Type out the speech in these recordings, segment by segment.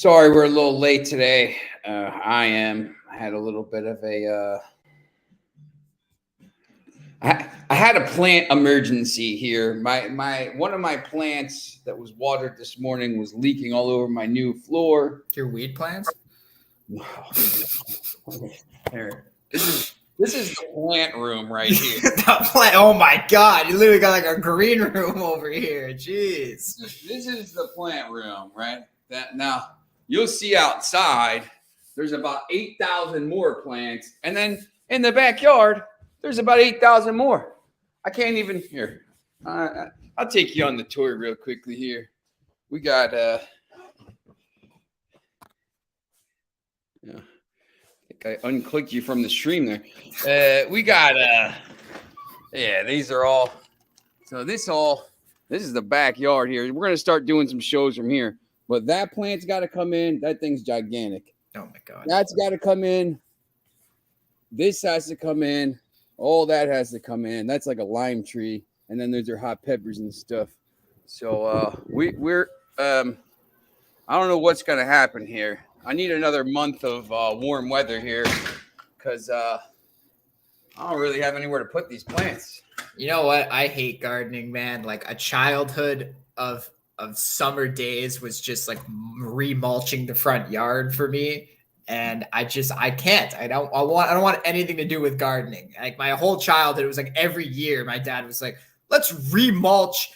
Sorry, we're a little late today. I had a little bit of I had a plant emergency here. My one of my plants that was watered this morning was leaking all over my new floor. Your weed plants? Here. This is the plant room right here. The plant. Oh my God! You literally got like a green room over here. Jeez. This is the plant room, right? That now you'll see outside. There's about 8,000 more plants, and then in the backyard, there's about 8,000 more. I can't even here. I'll take you on the tour real quickly here. We got yeah. I unclicked you from the stream there. We got yeah, these are all. So this is the backyard here. We're gonna start doing some shows from here. But that plant's got to come in. That thing's gigantic. Oh my God. That's got to come in. This has to come in. All that has to come in. That's like a lime tree. And then there's your hot peppers and stuff. So we're I don't know what's gonna happen here. I need another month of warm weather here because I don't really have anywhere to put these plants. You know what? I hate gardening, man. Like a childhood of summer days was just like remulching the front yard for me. And I can't. I don't want anything to do with gardening. Like my whole childhood, it was like every year my dad was like, let's remulch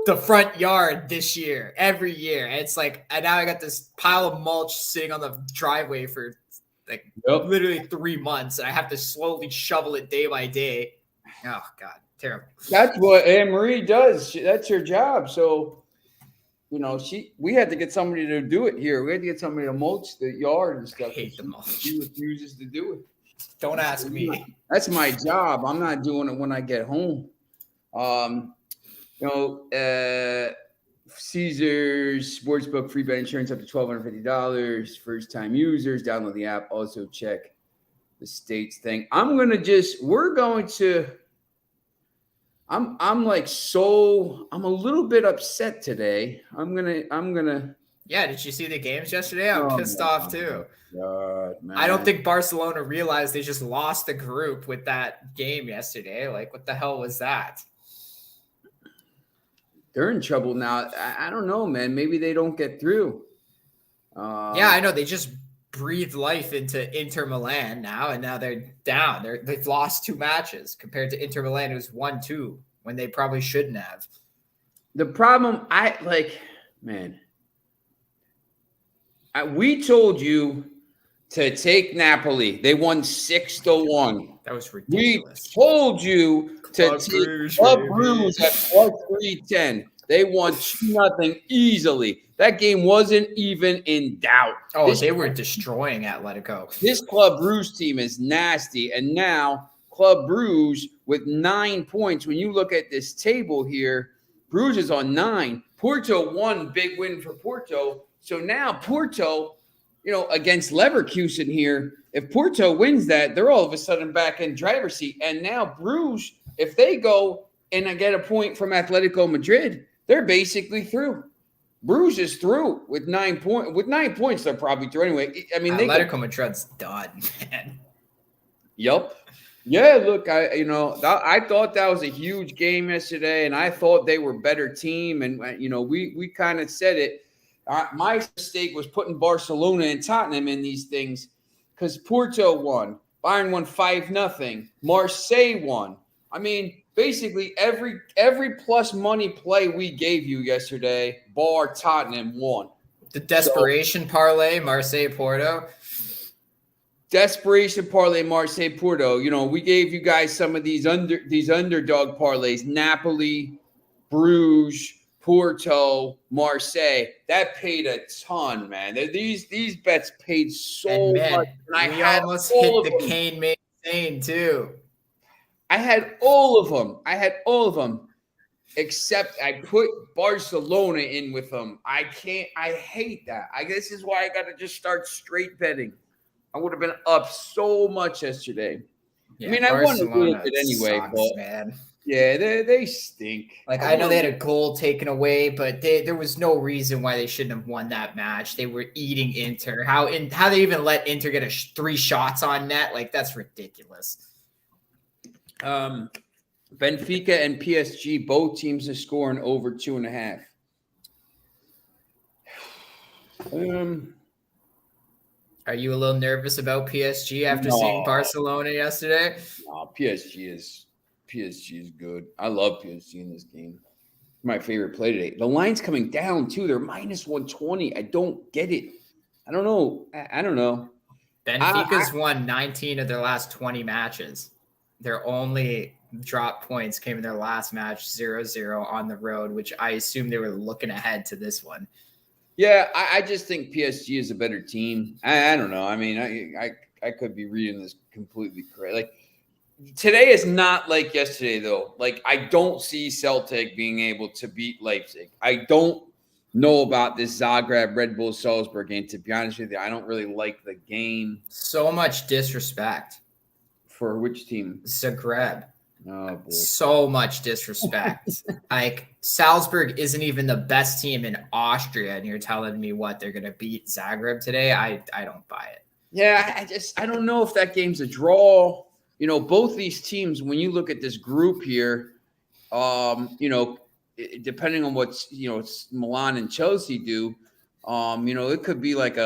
the front yard this year, every year. And it's like, and now I got this pile of mulch sitting on the driveway for like literally 3 months. And I have to slowly shovel it day by day. Oh God, terrible. That's what Anne Marie does. That's her job. So, you know, we had to get somebody to do it here. We had to get somebody to mulch the yard and stuff. I hate the mulch. She refuses to do it. Don't ask me. That's my job. I'm not doing it when I get home. Caesars Sportsbook free bet insurance up to $1,250. First time users, download the app. Also check the states thing. I'm a little bit upset today. I'm gonna. Yeah, did you see the games yesterday? I'm pissed off too. God, man. I don't think Barcelona realized they just lost the group with that game yesterday. Like, what the hell was that? They're in trouble now. I don't know, man. Maybe they don't get through. Yeah, I know. They just breathed life into Inter Milan now, and now they're down. They've lost 2 matches compared to Inter Milan, who's 1-2 when they probably shouldn't have. The problem, we told you to take Napoli. They won 6-1. That was ridiculous. We told you to take Club Brugge at +310. They won 2-0 easily. That game wasn't even in doubt. Oh, they were destroying Atletico. This Club Brugge team is nasty. And now Club Brugge with 9 points. When you look at this table here, Brugge is on 9. Porto won, big win for Porto. So now Porto, against Leverkusen here, if Porto wins that, they're all of a sudden back in driver's seat. And now Brugge, if they go and get a point from Atletico Madrid, they're basically through. Brugge is through with 9 points. With 9 points, they're probably through anyway. I mean, Atletico Madrid's done, man. Yup. Yeah, look, I thought that was a huge game yesterday, and I thought they were a better team. And, we kind of said it. My mistake was putting Barcelona and Tottenham in these things because Porto won. Bayern won 5-0. Marseille won. I mean, basically every plus money play we gave you yesterday, bar Tottenham, won. The desperation parlay, Marseille-Porto. Desperation parlay, Marseille-Porto. We gave you guys some of these underdog parlays. Napoli, Bruges, Porto, Marseille. That paid a ton, man. These bets paid so much. And we almost hit the Kane Main too. I had all of them. Except I put Barcelona in with them. I hate that. This is why I got to just start straight betting. I would have been up so much yesterday. Yeah, I mean, I wanted to do it anyway, sucks, but man. Yeah, they stink. Like, I know they had a goal taken away, but there was no reason why they shouldn't have won that match. They were eating Inter. How they even let Inter get 3 shots on net? Like, that's ridiculous. Benfica and PSG, both teams are scoring over 2.5. Are you a little nervous about PSG after seeing Barcelona yesterday? No, PSG is good. I love PSG in this game. My favorite play today. The line's coming down too. They're minus 120. I don't get it. I don't know. I don't know. Benfica's won 19 of their last 20 matches. Their only drop points came in their last match, 0-0 on the road, which I assume they were looking ahead to this one. Yeah, I just think PSG is a better team. I don't know. I mean, I could be reading this completely correct. Like, today is not like yesterday, though. Like, I don't see Celtic being able to beat Leipzig. I don't know about this Zagreb Red Bull Salzburg game. To be honest with you, I don't really like the game. So much disrespect. For which team? Zagreb. Oh, boy. So much disrespect. Like, Salzburg isn't even the best team in Austria, and you're telling me what they're going to beat Zagreb today? I don't buy it. Yeah, I don't know if that game's a draw. You know, both these teams, when you look at this group here, you know, depending on what, you know, Milan and Chelsea do, you know, it could be like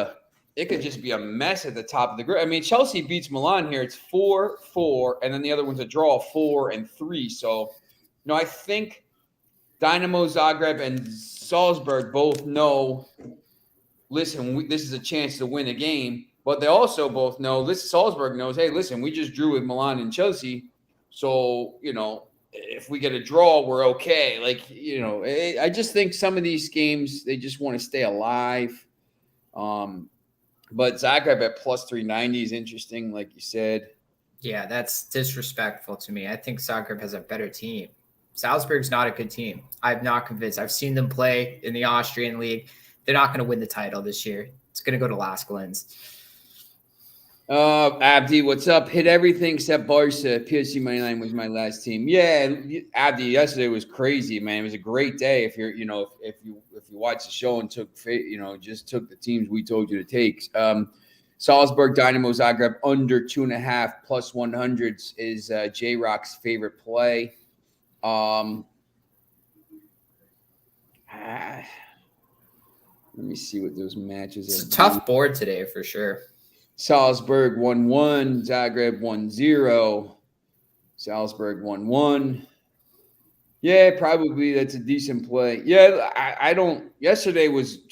it could just be a mess at the top of the group. I mean, Chelsea beats Milan here. It's 4-4, and then the other one's a draw, 4-3. So, you know, I think Dynamo Zagreb and Salzburg both know, listen, this is a chance to win a game. But they also both know, Salzburg knows, hey, listen, we just drew with Milan and Chelsea. So, you know, if we get a draw, we're okay. Like, you know, I just think some of these games, they just want to stay alive. But Zagreb at plus 390 is interesting, like you said. Yeah, that's disrespectful to me. I think Zagreb has a better team. Salzburg's not a good team. I'm not convinced. I've seen them play in the Austrian league. They're not going to win the title this year. It's going to go to Las Glens. Abdi, what's up? Hit everything except Barca. PSG moneyline was my last team. Yeah, Abdi, yesterday was crazy, man. It was a great day. If you're, you know, if you watch the show and just took the teams we told you to take. Salzburg, Dynamo Zagreb under 2.5 plus 100s is J Rock's favorite play. Let me see what those matches are. It's a tough board today for sure. Salzburg 1-1, Zagreb 1-0, Salzburg 1-1. Yeah, probably that's a decent play. Yeah, I don't. Yesterday was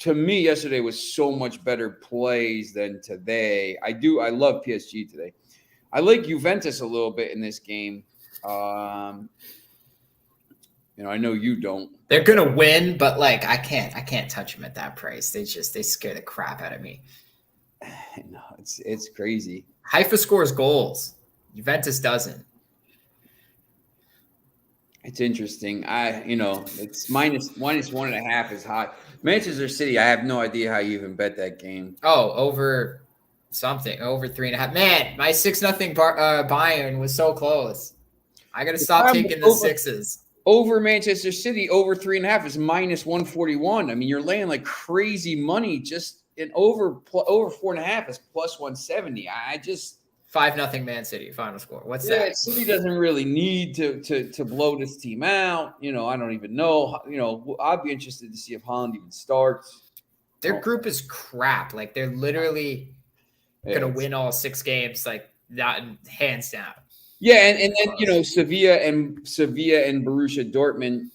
so much better plays than today. I love PSG today. I like Juventus a little bit in this game. You know, I know you don't. They're gonna win, but like I can't touch them at that price. They scare the crap out of me. No, it's crazy. Haifa scores goals. Juventus doesn't. It's interesting. It's minus 1.5 is high. Manchester City, I have no idea how you even bet that game. Oh, over 3.5. Man, my 6-0 Bayern was so close. I got to stop taking the sixes. Over Manchester City, over 3.5 is minus 141. I mean, you're laying like crazy money. Just in over 4.5 is plus 170. I just 5-0 Man City final score. What's that? City doesn't really need to blow this team out. You know, I don't even know. You know, I'd be interested to see if Haaland even starts. Their group is crap. Like they're literally gonna win all 6 games, like that hands down. Yeah, and then you know Sevilla and Borussia Dortmund.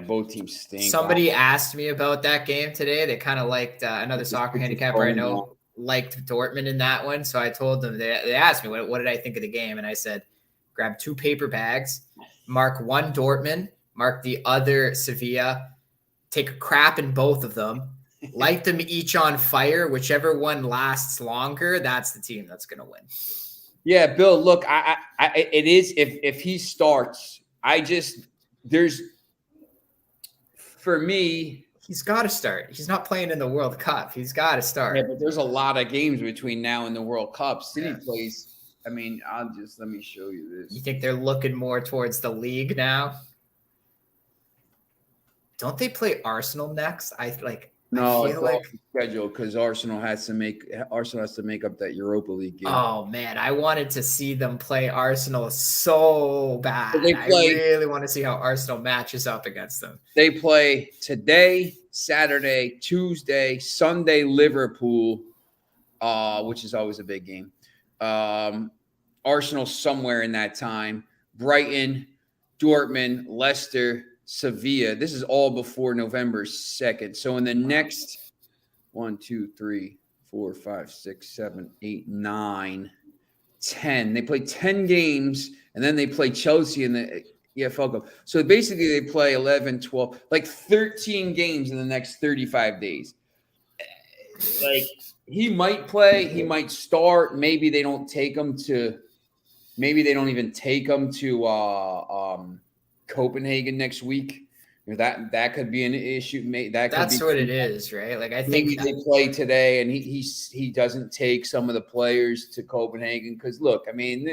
Both teams stink. Somebody asked me about that game today. They kind of liked another soccer handicapper I know liked Dortmund in that one. So I told them, they asked me what did I think of the game, and I said, grab 2 paper bags, mark one Dortmund, mark the other Sevilla, take a crap in both of them, light them each on fire. Whichever one lasts longer, that's the team that's going to win. Yeah, Bill, look, it is if he starts, for me, he's got to start. He's not playing in the World Cup. He's got to start. Yeah, but there's a lot of games between now and the World Cup. City plays I mean, let me show you this. You think they're looking more towards the league now? Don't they play Arsenal next? No, I it's feel all like scheduled because Arsenal has to make up that Europa League game. oh man, I wanted to see them play Arsenal so bad. They I play. really want to see how Arsenal matches up against them. They play today, Saturday, Tuesday, Sunday, Liverpool, which is always a big game. Arsenal somewhere in that time. Brighton, Dortmund, Leicester, Sevilla. This is all before November 2nd. So in the next 1, 2, 3, 4, 5, 6, 7, 8, 9, 10. They play 10 games, and then they play Chelsea in the EFL Cup. So basically they play 11, 12, like 13 games in the next 35 days. Like he might play, he might start. Maybe they don't even take him to Copenhagen next week. That could be an issue. That's what it is, right? Like I think maybe they play today, and he doesn't take some of the players to Copenhagen because look, I mean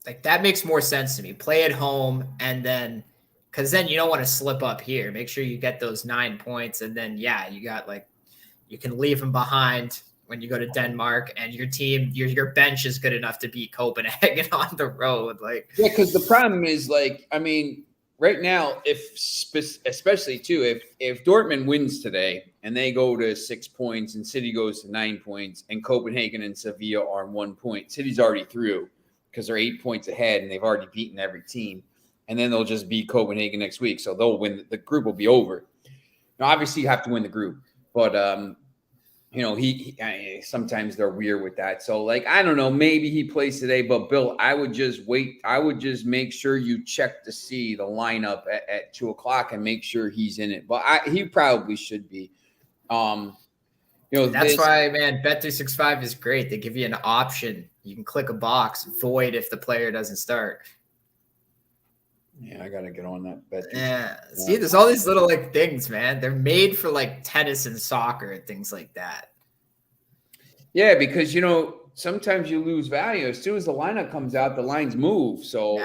like that makes more sense to me. Play at home, and then because then you don't want to slip up here. Make sure you get those 9 points, and then you got you can leave them behind when you go to Denmark, and your team, your bench is good enough to beat Copenhagen on the road. Because the problem is right now, especially too, if Dortmund wins today and they go to 6 points and City goes to 9 points and Copenhagen and Sevilla are on 1 point, City's already through because they're 8 points ahead and they've already beaten every team. And then they'll just beat Copenhagen next week. So they'll win. The group will be over. Now, obviously, you have to win the group. But, sometimes they're weird with that. So, I don't know. Maybe he plays today. But, Bill, I would just wait. I would just make sure you check to see the lineup at 2 o'clock and make sure he's in it. But he probably should be. That's why, man, Bet365 is great. They give you an option. You can click a box, void if the player doesn't start. Yeah, I got to get on that bet. Yeah. See, there's all these little things, man. They're made for tennis and soccer and things like that. Yeah, because, sometimes you lose value. As soon as the lineup comes out, the lines move. So,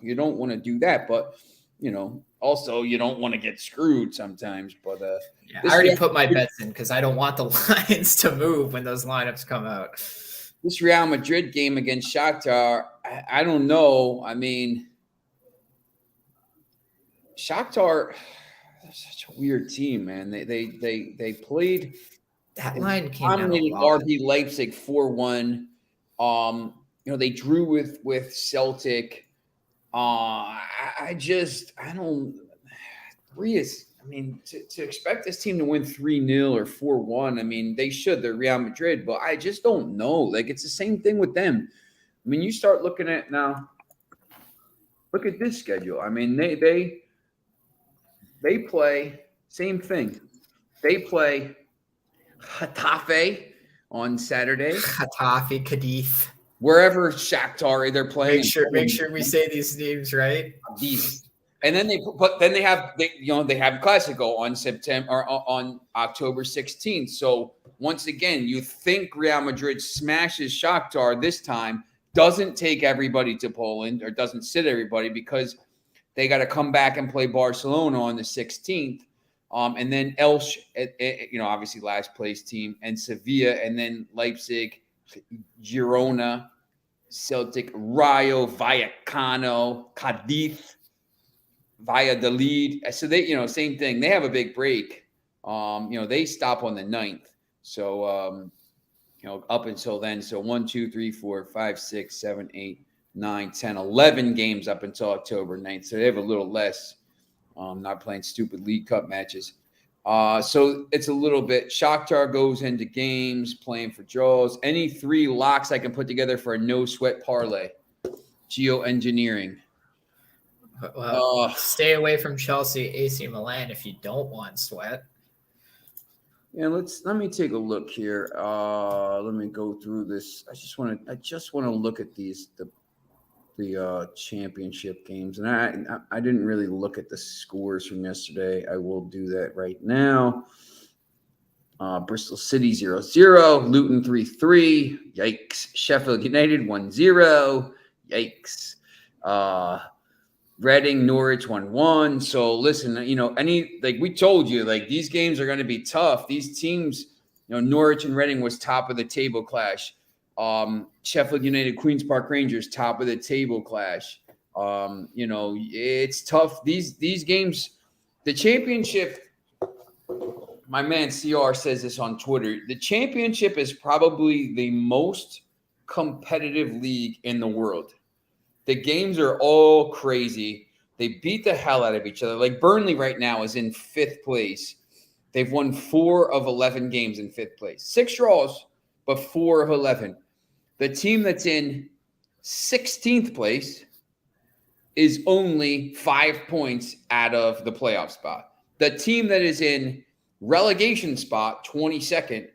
you don't want to do that. But, also you don't want to get screwed sometimes. But I already put my bets in because I don't want the lines to move when those lineups come out. This Real Madrid game against Shakhtar, I don't know. I mean, Shakhtar, they're such a weird team, man. They played that line came out RB Leipzig 4-1. They drew with Celtic. To expect this team to win 3-0 or 4-1, I mean, they should. They're Real Madrid, but I just don't know. It's the same thing with them. I mean, you start looking at now. Look at this schedule. I mean, they play same thing. They play Getafe on Saturday. Getafe, Cadiz. Wherever Shakhtar they're playing. Make sure we say these names right. And then they have Classico on September or on October 16th. So once again, you think Real Madrid smashes Shakhtar this time, doesn't take everybody to Poland or doesn't sit everybody because they got to come back and play Barcelona on the 16th. And then Elche, obviously last place team, and Sevilla, and then Leipzig, Girona, Celtic, Rayo Vallecano, Cadiz, Valladolid. So they, same thing. They have a big break. They stop on the 9th. So, up until then. So 1, 2, 3, 4, 5, 6, 7, 8, 9, 10, 11 games up until October 9th. So they have a little less. Not playing stupid League Cup matches. So it's a little bit. Shakhtar goes into games playing for draws. Any 3 locks I can put together for a no-sweat parlay. Geoengineering. Well, stay away from Chelsea, AC Milan if you don't want sweat. Yeah, let me take a look here. Let me go through this. I just want to look at the championship games, and I didn't really look at the scores from yesterday. I will do that right now. Bristol City 0-0. Luton 3-3. Yikes. Sheffield United 1-0. Yikes. Reading, Norwich 1-1. So listen, like we told you, like these games are going to be tough. These teams, Norwich and Reading was top of the table clash. Sheffield United, Queens Park Rangers, top of the table clash. It's tough. These games, the championship. My man CR says this on Twitter. The championship is probably the most competitive league in the world. The games are all crazy. They beat the hell out of each other. Like Burnley right now is in 5th place. They've won 4 of 11 games in 5th place. 6 draws, but 4 of 11. The team that's in 16th place is only 5 points out of the playoff spot. The team that is in relegation spot, 22nd,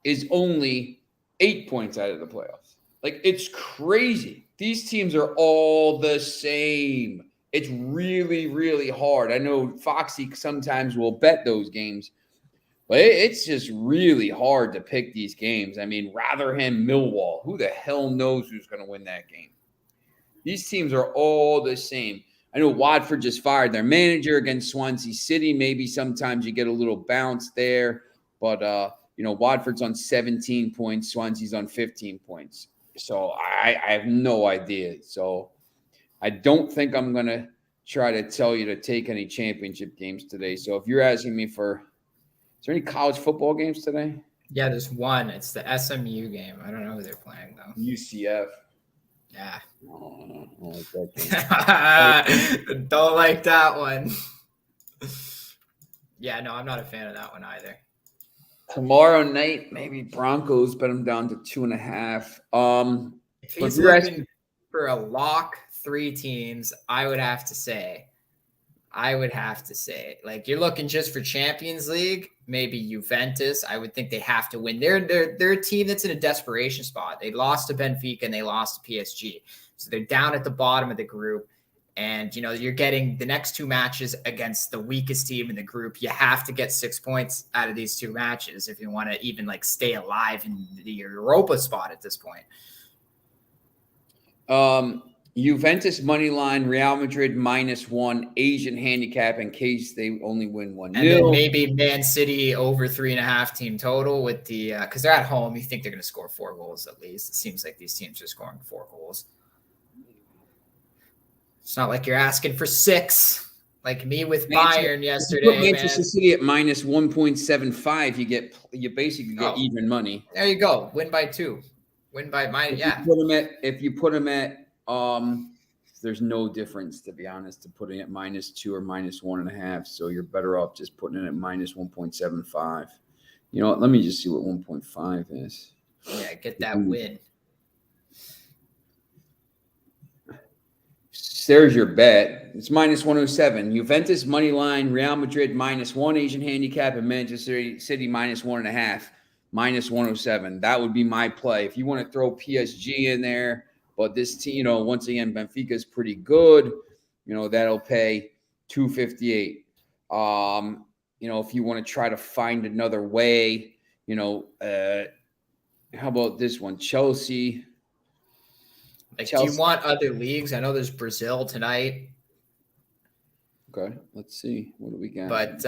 is only 8 points out of the playoffs. Like, it's crazy. These teams are all the same. It's really, really hard. I know Foxy sometimes will bet those games, but it's just really hard to pick these games. I mean, Rotherham, Millwall, who the hell knows who's going to win that game? These teams are all the same. I know Watford just fired their manager against Swansea City. Maybe sometimes you get a little bounce there. But, Watford's on 17 points. Swansea's on 15 points. So I have no idea. So I don't think I'm going to try to tell you to take any championship games today. So if you're asking me is there any college football games today? Yeah, there's one. It's the SMU game. I don't know who they're playing, though. UCF. Yeah. Oh, I don't like that Don't like that one. Yeah, no, I'm not a fan of that one either. Tomorrow night, maybe Broncos, bet them down to 2.5. If he's looking for a lock 3 teams, I would have to say, like, you're looking just for Champions League, maybe Juventus. I would think they have to win. They're a team that's in a desperation spot. They lost to Benfica and they lost to PSG. So they're down at the bottom of the group. And, you're getting the next 2 matches against the weakest team in the group. You have to get 6 points out of these 2 matches if you want to even, like, stay alive in the Europa spot at this point. Juventus money line, Real Madrid -1, Asian handicap in case they only win 1-0. And then maybe Man City over 3.5 team total with the because they're at home. You think they're going to score 4 goals at least. It seems like these teams are scoring 4 goals. It's not like you're asking for 6 like me with Bayern yesterday. You put Manchester City at -1.75. You basically get even money. There you go. Win by 2. Win by minus. Yeah. If you put them at there's no difference, to be honest, to putting it -2 or -1.5. So you're better off just putting it at -1.75. You know what? Let me just see what 1.5 is. Yeah, get that win. There's your bet. It's -107. Juventus money line, Real Madrid -1, Asian handicap, and Manchester City -1.5, -107. That would be my play. If you want to throw PSG in there, but this team, once again, Benfica is pretty good. That'll pay $258. If you want to try to find another way, how about this one? Chelsea. Do you want other leagues? I know there's Brazil tonight. Okay, let's see. What do we got? But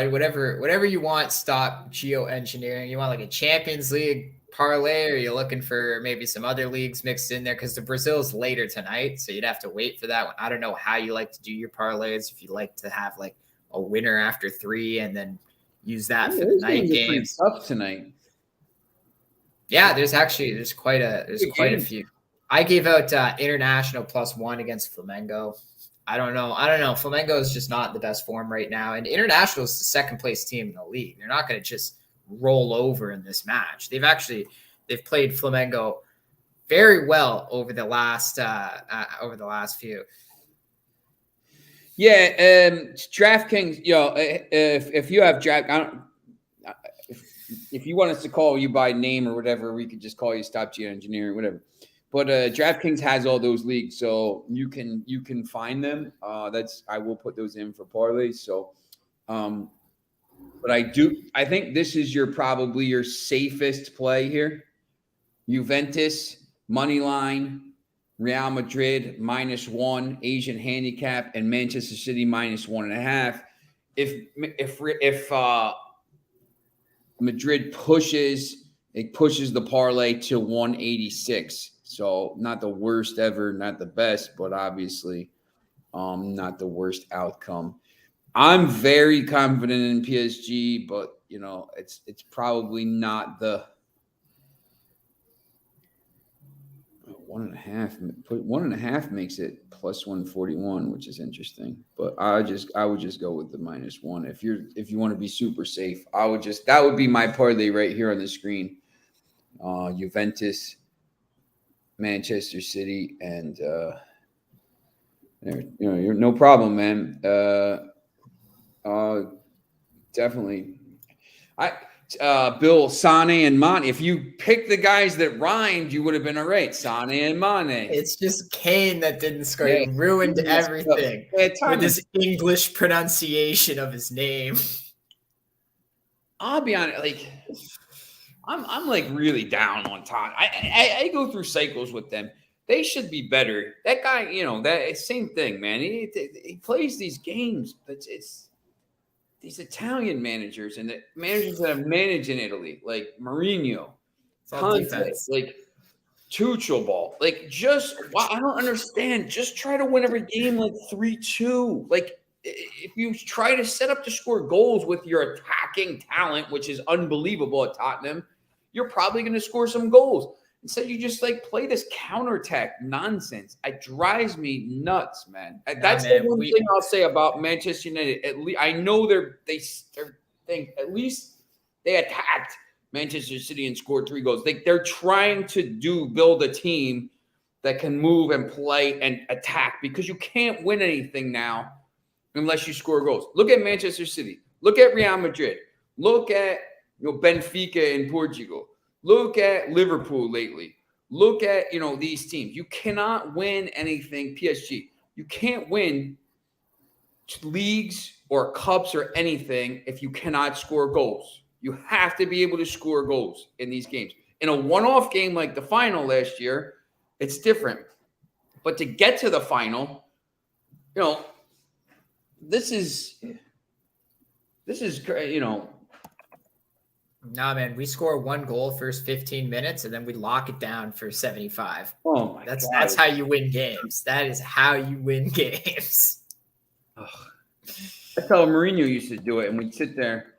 whatever you want, stop geoengineering. You want like a Champions League parlay, or you're looking for maybe some other leagues mixed in there? Because the Brazil's later tonight, so you'd have to wait for that one. I don't know how you like to do your parlays. If you like to have like a winner after 3 and then use that for the night games. Tough tonight. Yeah, there's quite a few. I gave out International +1 against Flamengo. I don't know. Flamengo is just not in the best form right now. And International is the 2nd place team in the league. They're not going to just roll over in this match. They've played Flamengo very well over the last few. Yeah, DraftKings. If you have if you want us to call you by name or whatever, we could just call you Stop Geoengineering, whatever. But DraftKings has all those leagues, so you can find them. I will put those in for parlays. So But I think this is probably your safest play here. Juventus, money line, Real Madrid, -1, Asian handicap, and Manchester City, -1.5. If Madrid pushes, it pushes the parlay to 186. So not the worst ever, not the best, but obviously not the worst outcome. I'm very confident in PSG, but it's probably not the 1.5. 1.5 makes it +141, which is interesting. But I would just go with the -1. If you want to be super safe, that would be my parlay right here on the screen. Juventus, Manchester City, and you're no problem, man. Definitely. Bill, Sane, and Mane. If you picked the guys that rhymed, you would have been all right. Sane and Mane. It's just Kane that didn't score. He ruined everything with his English pronunciation of his name. I'll be honest, I'm like really down on Todd. I go through cycles with them. They should be better. That guy, that same thing, man. He plays these games, but it's these Italian managers and the managers that have managed in Italy, like Mourinho, Conte, like Tuchel ball. I don't understand. Just try to win every game 3-2. If you try to set up to score goals with your attacking talent, which is unbelievable at Tottenham, you're probably going to score some goals. Instead, you just play this counterattack nonsense. It drives me nuts, man. That's the one thing I'll say about Manchester United. At least I know at least they attacked Manchester City and scored 3 goals. They're trying to build a team that can move and play and attack, because you can't win anything now unless you score goals. Look at Manchester City. Look at Real Madrid. Look at Benfica in Portugal. Look at Liverpool lately. Look at these teams. You cannot win anything, PSG. You can't win leagues or cups or anything if you cannot score goals. You have to be able to score goals in these games. In a one-off game like the final last year, it's different. But to get to the final, this is Nah, man, we score 1 goal first 15 minutes, and then we lock it down for 75. Oh my God. That's how you win games. That is how you win games. That's how Mourinho used to do it, and we'd sit there.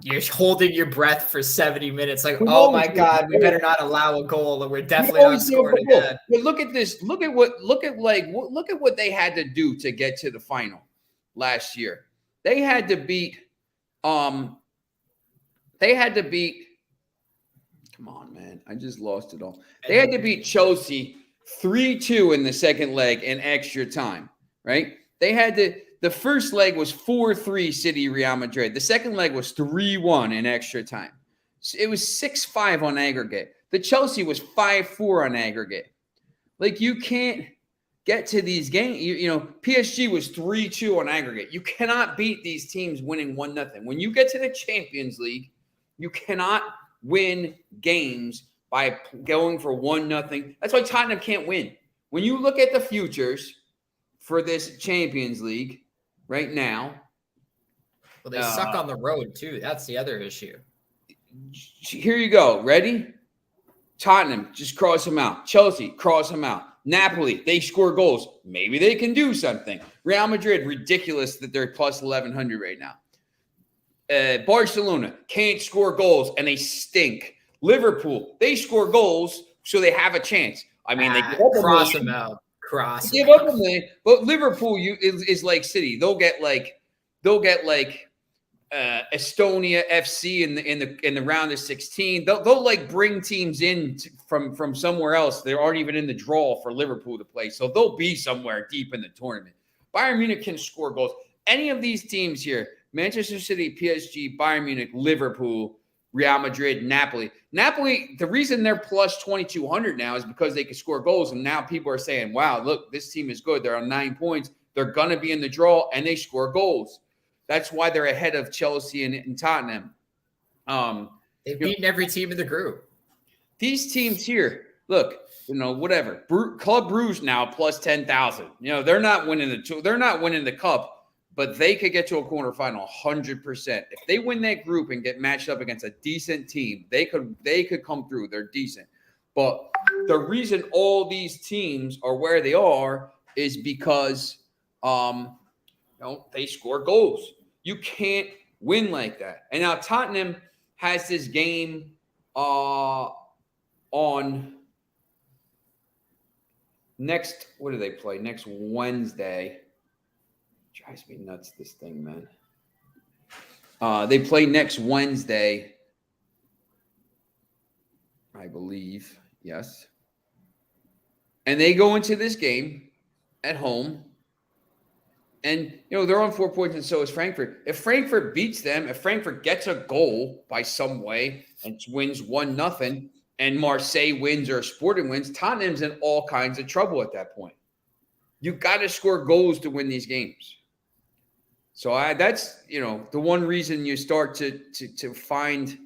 You're holding your breath for 70 minutes, oh my God, we better not allow a goal, or we're definitely not scoring again. But look at this. Look at what they had to do to get to the final last year. They had to beat. Come on, man. I just lost it all. They had to beat Chelsea 3-2 in the second leg in extra time, right? The first leg was 4-3 City Real Madrid. The second leg was 3-1 in extra time. It was 6-5 on aggregate. The Chelsea was 5-4 on aggregate. You can't get to these games. PSG was 3-2 on aggregate. You cannot beat these teams winning 1-0. When you get to the Champions League, you cannot win games by going for 1-0. That's why Tottenham can't win. When you look at the futures for this Champions League right now. Well, they suck on the road, too. That's the other issue. Here you go. Ready? Tottenham, just cross them out. Chelsea, cross them out. Napoli, they score goals. Maybe they can do something. Real Madrid, ridiculous that they're plus 1,100 right now. Barcelona can't score goals, and they stink. Liverpool, they score goals, so they have a chance. I mean, they cross them out. Give up a million, but Liverpool is like City. They'll get Estonia FC in the round of 16. They'll bring teams in from somewhere else. They aren't even in the draw for Liverpool to play, so they'll be somewhere deep in the tournament. Bayern Munich can score goals. Any of these teams here, Manchester City, PSG, Bayern Munich, Liverpool, Real Madrid, Napoli. Napoli, the reason they're plus 2,200 now is because they can score goals, and now people are saying, wow, look, this team is good. They're on 9 points. They're going to be in the draw, and they score goals. That's why they're ahead of Chelsea and Tottenham. They've beaten every team in the group. These teams here, look, whatever. Club Brugge now plus 10,000. They're not winning the cup, but they could get to a quarterfinal 100%. If they win that group and get matched up against a decent team, they could come through. They're decent. But the reason all these teams are where they are is because they score goals. You can't win like that. And now Tottenham has this game on next. What do they play next Wednesday? Drives me nuts, this thing, man. They play next Wednesday, I believe. Yes. And they go into this game at home. And, they're on 4 points, and so is Frankfurt. If Frankfurt beats them, if Frankfurt gets a goal by some way and wins 1-0, and Marseille wins or Sporting wins, Tottenham's in all kinds of trouble at that point. You've got to score goals to win these games. So that's, the one reason you start to find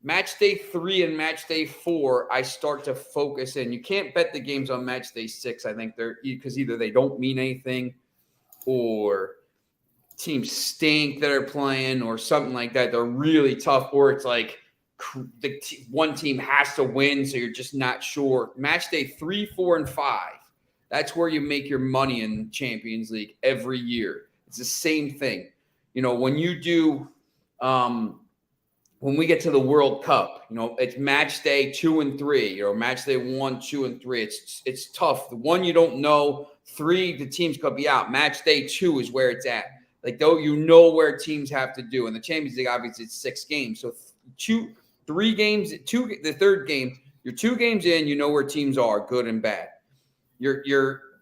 match day 3 and match day 4, I start to focus in. You can't bet the games on match day 6. I think because either they don't mean anything or teams stink that are playing or something like that. They're really tough, or it's like one team has to win, so you're just not sure. Match day 3, 4, and 5. That's where you make your money in Champions League every year. It's the same thing. When you do when we get to the World Cup, it's match day 2 and 3, match day 1, 2, and 3. It's tough. The one you don't know, 3, the teams could be out. Match day 2 is where it's at. Like, though, where teams have to do. In the Champions League, obviously, it's 6 games. So 3 games, the third game, you're 2 games in, where teams are, good and bad.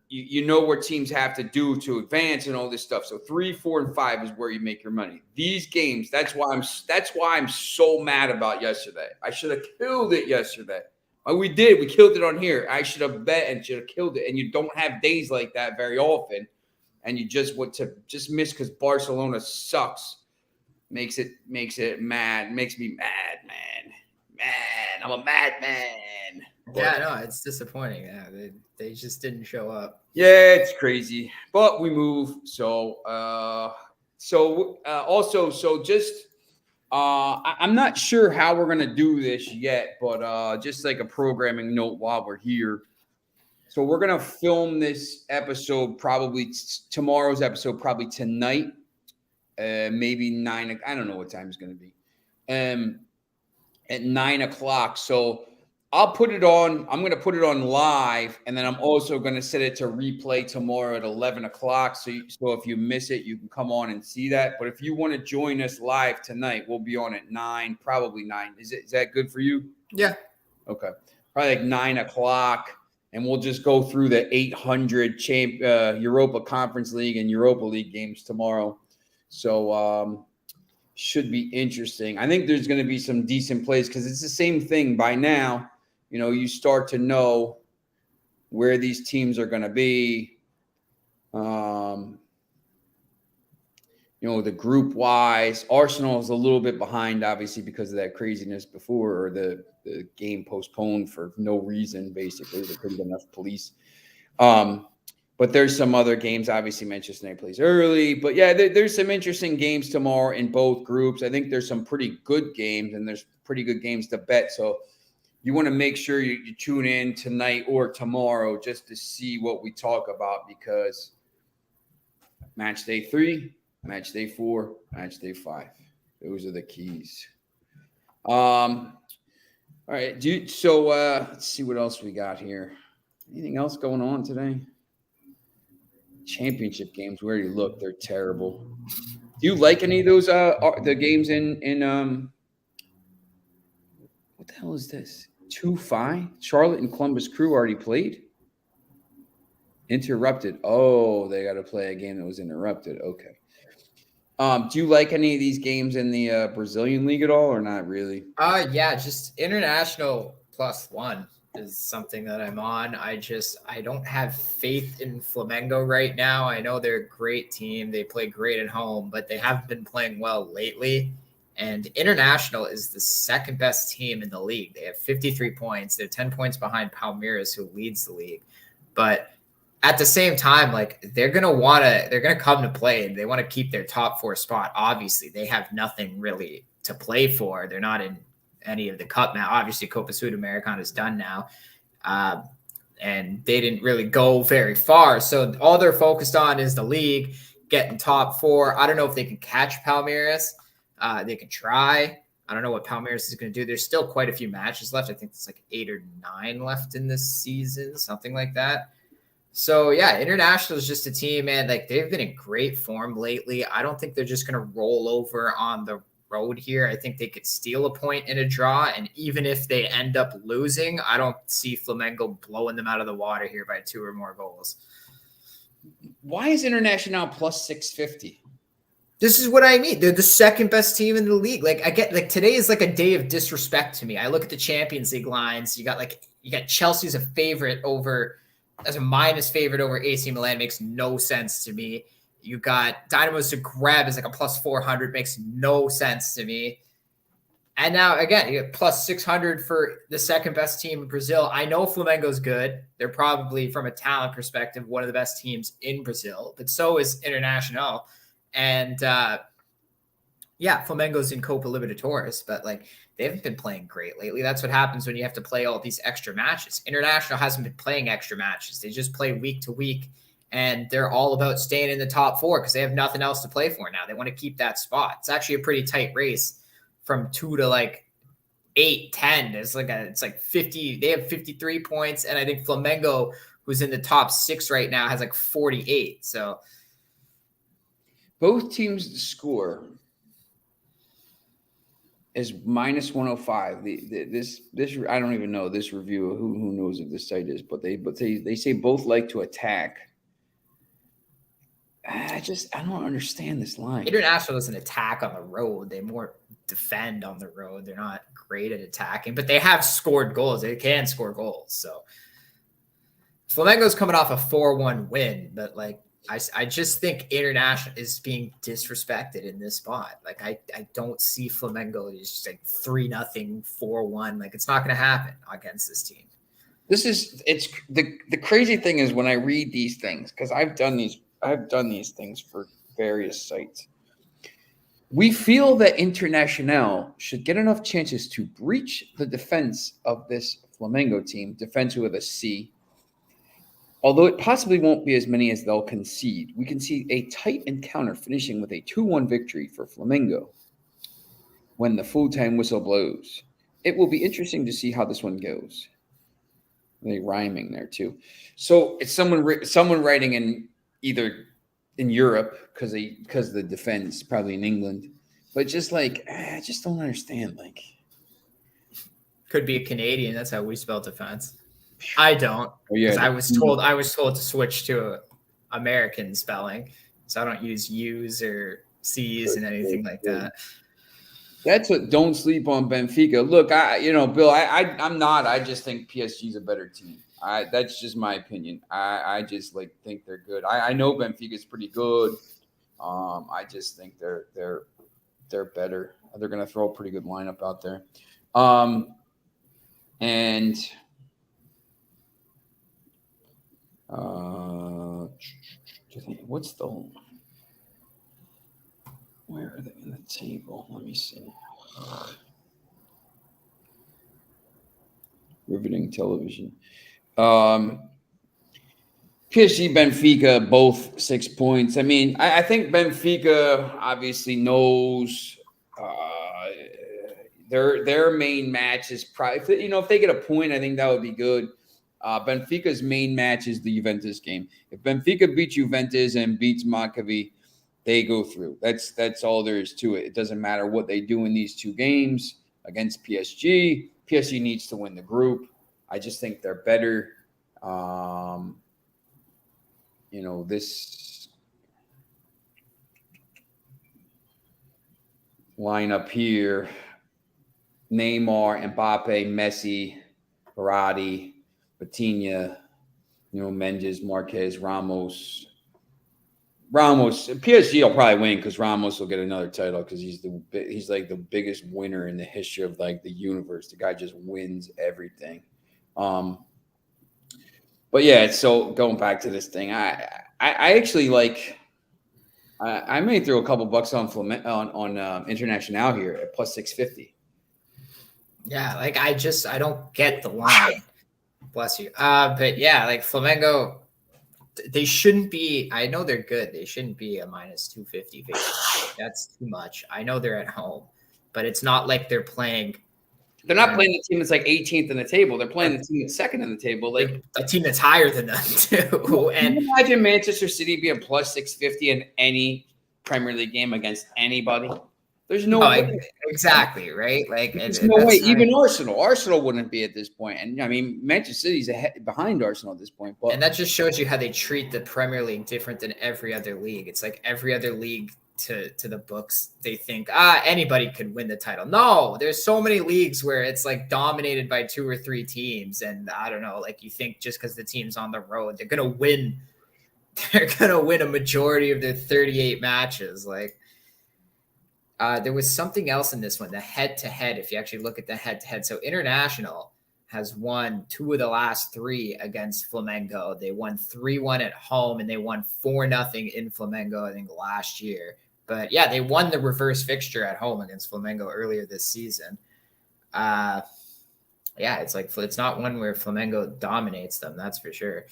You know what teams have to do to advance and all this stuff. So 3, 4, and 5 is where you make your money. These games, that's why I'm so mad about yesterday. I should have killed it yesterday. We did. We killed it on here. I should have bet and should have killed it. And you don't have days like that very often. And you just miss because Barcelona sucks. Makes it mad. Makes me mad, man. Man, I'm a madman. Yeah, no, it's disappointing. Yeah, they just didn't show up. Yeah, it's crazy, but we move. I'm not sure how we're gonna do this yet, but just like a programming note while we're here. So we're gonna film this episode probably tomorrow's episode, probably tonight, maybe 9. I don't know what time it's gonna be, at 9 o'clock. So I'll put it on. I'm going to put it on live, and then I'm also going to set it to replay tomorrow at 11 o'clock. So if you miss it, you can come on and see that. But if you want to join us live tonight, we'll be on at 9, probably 9. Is that good for you? Yeah. Okay. Probably like 9 o'clock, and we'll just go through the 800 Europa Conference League and Europa League games tomorrow. So should be interesting. I think there's going to be some decent plays because it's the same thing by now. You start to know where these teams are going to be. The group wise, Arsenal is a little bit behind, obviously, because of that craziness before, or the game postponed for no reason. Basically, there couldn't be enough police. But there's some other games. Obviously, Manchester United plays early. But yeah, there's some interesting games tomorrow in both groups. I think there's some pretty good games, and there's pretty good games to bet. So you want to make sure you tune in tonight or tomorrow just to see what we talk about, because match day 3, match day 4, match day 5. Those are the keys. All right. Let's see what else we got here. Anything else going on today? Championship games, where you look, they're terrible. Do you like any of those the games in what the hell is this? 2-5? Charlotte and Columbus Crew already played? Interrupted. Oh, they got to play a game that was interrupted. Okay. Do you like any of these games in the Brazilian league at all, or not really? Yeah, just international +1. is something that I'm on. I don't have faith in Flamengo right now. I know they're a great team. They play great at home, but they haven't been playing well lately. And International is the second best team in the league. They have 53 points. They're 10 points behind Palmeiras, who leads the league. But at the same time, like they're gonna come to play and they want to keep their top 4 spot. Obviously, they have nothing really to play for. They're not in any of the cup now. Obviously, Copa Sudamericana is done now. And they didn't really go very far. So all they're focused on is the league, getting top 4. I don't know if they can catch Palmeiras. They can try. I don't know what Palmeiras is going to do. There's still quite a few matches left. I think it's like 8 or 9 left in this season, something like that. So yeah, International is just a team, man. Like they've been in great form lately. I don't think they're just going to roll over on the road here. I think they could steal a point in a draw. And even if they end up losing, I don't see Flamengo blowing them out of the water here by 2 or more goals. Why is International plus 650? This is what I mean. They're the second best team in the league. Like I get like today is like a day of disrespect to me. I look at the Champions League lines. You got Chelsea as a favorite as a minus favorite over AC Milan. Makes no sense to me. You got Dynamo Zagreb as like a plus 400. Makes no sense to me. And now, again, you get plus 600 for the second best team in Brazil. I know Flamengo's good. They're probably, from a talent perspective, one of the best teams in Brazil. But so is Internacional. And, Flamengo's in Copa Libertadores. But, like, they haven't been playing great lately. That's what happens when you have to play all these extra matches. International hasn't been playing extra matches. They just play week to week. And they're all about staying in the top 4 because they have nothing else to play for now. They want to keep that spot. It's actually a pretty tight race from 2 to like 8, 10. It's like 50. They have 53 points. And I think Flamengo, who's in the top 6 right now, has like 48. So both teams score is minus 105. This I don't even know this review. Who knows if this site is, but they say both like to attack. I don't understand this line. International doesn't attack on the road. They more defend on the road. They're not great at attacking, but they have scored goals. They can score goals. So Flamengo's coming off a 4-1 win, but like I just think International is being disrespected in this spot. Like I don't see Flamengo just like 3-0, 4-1. Like it's not going to happen against this team. It's the crazy thing is when I read these things, because I've done these things for various sites. We feel that Internacional should get enough chances to breach the defense of this Flamengo team, defense with a C. Although it possibly won't be as many as they'll concede, we can see a tight encounter finishing with a 2-1 victory for Flamengo when the full-time whistle blows. It will be interesting to see how this one goes. They rhyming there too. So it's someone writing in either in Europe because the defense probably in England, but just like I just don't understand. Like, could be a Canadian. That's how we spell defense. I don't. Oh, yeah. I was told to switch to American spelling, so I don't use U's or C's and anything like that. That's what. Don't sleep on Benfica. Look, Bill, I'm not. I just think PSG's a better team. That's just my opinion. I just think they're good. I know Benfica's pretty good. I just think they're better. They're going to throw a pretty good lineup out there. And what's the where are they in the table? Let me see. Riveting television. PSG, Benfica, both 6 points. I mean, I think Benfica obviously knows their main match is probably, if they get a point, I think that would be good. Benfica's main match is the Juventus game. If Benfica beats Juventus and beats Maccabi, they go through. That's all there is to it. It doesn't matter what they do in these 2 games against PSG. PSG needs to win the group. I just think they're better. This lineup here, Neymar, Mbappe, Messi, Barati, Batinha, Mendes, Marquez, Ramos. PSG will probably win because Ramos will get another title because he's like the biggest winner in the history of like the universe. The guy just wins everything. But yeah, so going back to this thing, I actually like. I may throw a couple bucks on International here at plus 650. Yeah, like I don't get the line. Bless you. But yeah, like Flamengo, they shouldn't be. I know they're good. They shouldn't be a minus 250 favorite. That's too much. I know they're at home, but it's not like they're playing. They're not playing the team that's like 18th in the table. They're playing the team that's second in the table. Like a team that's higher than them too. And can you imagine Manchester City being plus 650 in any Premier League game against anybody? There's no way. Exactly, right? Like there's no way. Even Arsenal wouldn't be at this point. And I mean, Manchester City's behind Arsenal at this point. But and that just shows you how they treat the Premier League different than every other league. It's like every other league to the books, they think anybody could win the title. No, there's so many leagues where it's like dominated by 2 or 3 teams, and I don't know, like you think just because the team's on the road, they're gonna win. They're gonna win a majority of their 38 matches. Like there was something else in this one, the head-to-head. If you actually look at the head-to-head, so International has won 2 of the last 3 against Flamengo. They won 3-1 at home, and they won 4-0 in Flamengo, I think, last year. But yeah, they won the reverse fixture at home against Flamengo earlier this season. Yeah, it's like it's not one where Flamengo dominates them, that's for sure.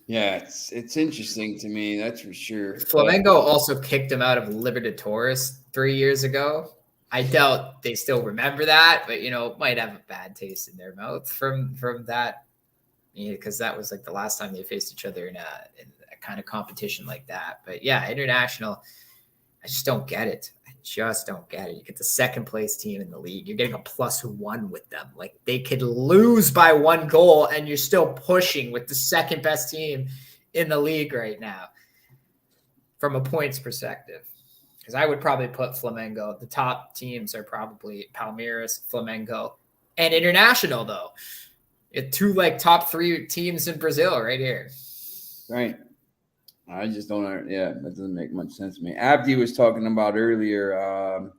Yeah, it's interesting to me, that's for sure. Flamengo also kicked them out of Libertadores 3 years ago. I doubt they still remember that, but might have a bad taste in their mouth from that, because that was like the last time they faced each other in a kind of competition like that. But yeah, International, I just don't get it. You get the second place team in the league. You're getting a +1 with them. Like they could lose by 1 goal, and you're still pushing with the second best team in the league right now from a points perspective. Because I would probably put Flamengo. The top teams are probably Palmeiras, Flamengo, and International, though. It's 2 like top 3 teams in Brazil right here. Right. I just don't. Yeah, that doesn't make much sense to me. Abdi was talking about earlier.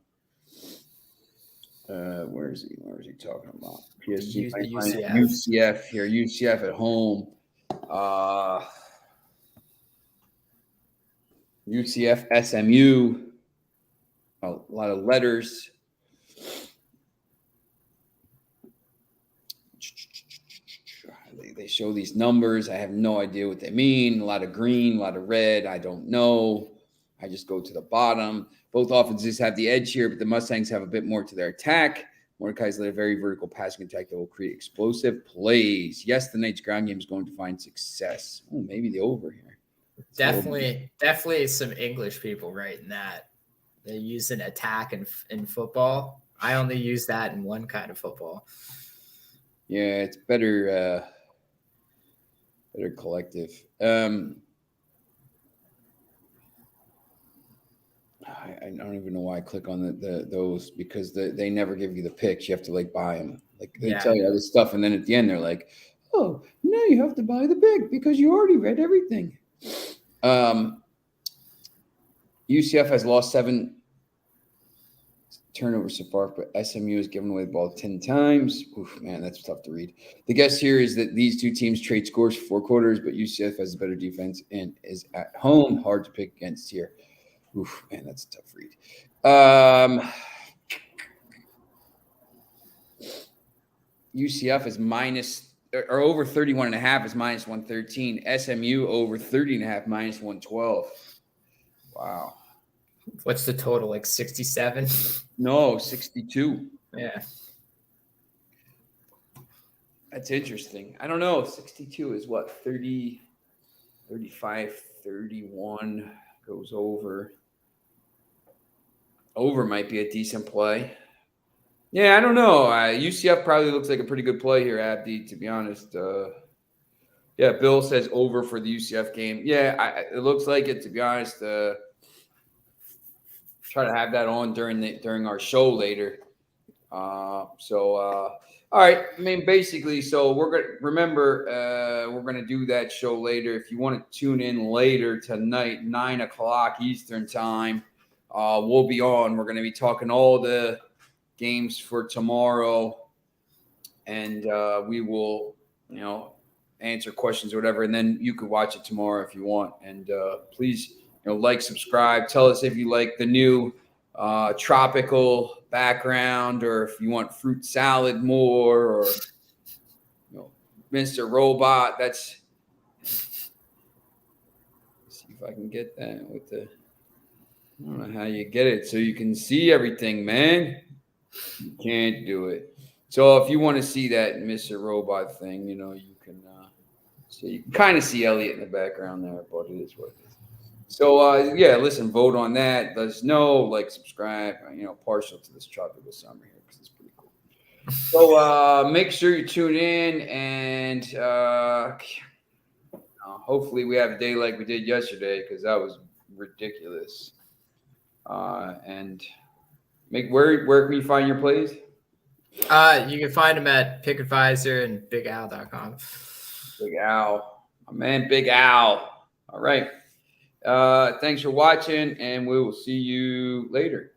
Where is he? Where is he talking about? PSG, UCF here. UCF at home. UCF, SMU. A lot of letters. They show these numbers. I have no idea what they mean. A lot of green, a lot of red. I don't know. I just go to the bottom. Both offenses have the edge here, but the Mustangs have a bit more to their attack. Mordecai's led a very vertical passing attack that will create explosive plays. Yes, tonight's ground game is going to find success. Oh, maybe the over here. Definitely some English people writing that. They use an attack in football. I only use that in one kind of football. Yeah, it's better collective. I don't even know why I click on those, because they never give you the picks. You have to like buy them. Like they tell you all this stuff, and then at the end they're like, "Oh, now you have to buy the pick because you already read everything." UCF has lost 7 turnovers so far, but SMU has given away the ball 10 times. Oof, man, that's tough to read. The guess here is that these 2 teams trade scores for 4 quarters, but UCF has a better defense and is at home. Hard to pick against here. Oof, man, that's a tough read. UCF is minus or over 31.5 is minus 113. SMU over 30.5 minus 112. Wow. What's the total? Like 67? No, 62. Yeah. That's interesting. I don't know. 62 is what? 30, 35, 31 goes over. Over might be a decent play. Yeah, I don't know. UCF probably looks like a pretty good play here, Abdi, to be honest. Yeah, Bill says over for the UCF game. Yeah, it looks like it, to be honest. Try to have that on during our show later. All right. I mean, basically, so we're gonna remember we're gonna do that show later. If you want to tune in later tonight, 9 o'clock Eastern time, we'll be on. We're gonna be talking all the games for tomorrow, and we will, answer questions or whatever, and then you could watch it tomorrow if you want. And please, like, subscribe. Tell us if you like the new tropical background, or if you want fruit salad more, or Mr. Robot. Let's see if I can get that with the. I don't know how you get it so you can see everything, man. You can't do it. So if you want to see that Mr. Robot thing, you can. So you can kind of see Elliot in the background there, but it is what it is. So yeah, listen, vote on that. Let us know, like, subscribe. Partial to this tropical summer here because it's pretty cool. So make sure you tune in, and hopefully we have a day like we did yesterday because that was ridiculous. And where can you find your plays? You can find them at PickAdvisor and BigAl.com. Big Al, my man, Big Al. All right. Thanks for watching, and we will see you later.